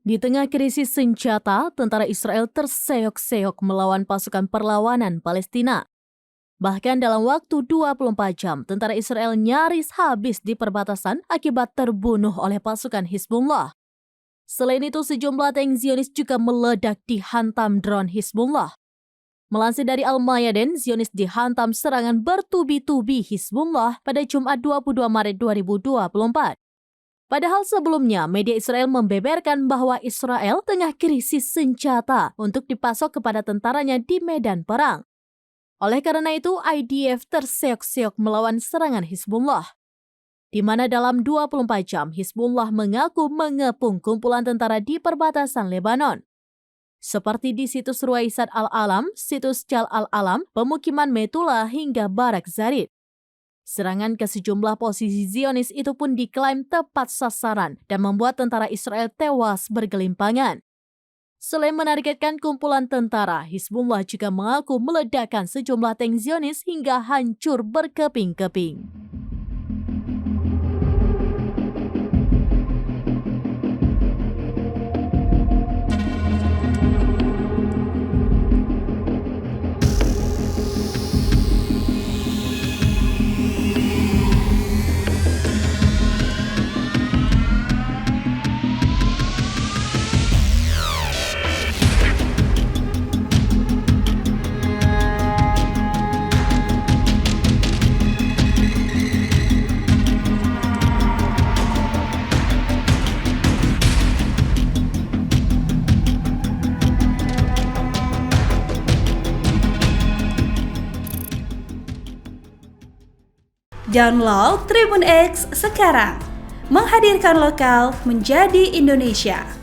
Di tengah krisis senjata, tentara Israel terseok-seok melawan pasukan perlawanan Palestina. Bahkan dalam waktu 24 jam, tentara Israel nyaris habis di perbatasan akibat terbunuh oleh pasukan Hizbullah. Selain itu, sejumlah tank Zionis juga meledak dihantam drone Hizbullah. Melansir dari Al-Mayadin, Zionis dihantam serangan bertubi-tubi Hizbullah pada Jumat 22 Maret 2024. Padahal sebelumnya, media Israel membeberkan bahwa Israel tengah krisis senjata untuk dipasok kepada tentaranya di medan perang. Oleh karena itu, IDF terseok-seok melawan serangan Hizbullah, di mana dalam 24 jam Hizbullah mengaku mengepung kumpulan tentara di perbatasan Lebanon. Seperti di situs Ruwaisat Al-Alam, situs Jal Al-Alam, pemukiman Metula hingga Barak Zarid. Serangan ke sejumlah posisi Zionis itu pun diklaim tepat sasaran dan membuat tentara Israel tewas bergelimpangan. Selain menargetkan kumpulan tentara, Hizbullah juga mengaku meledakkan sejumlah tank Zionis hingga hancur berkeping-keping. Download Tribun X sekarang, menghadirkan lokal menjadi Indonesia.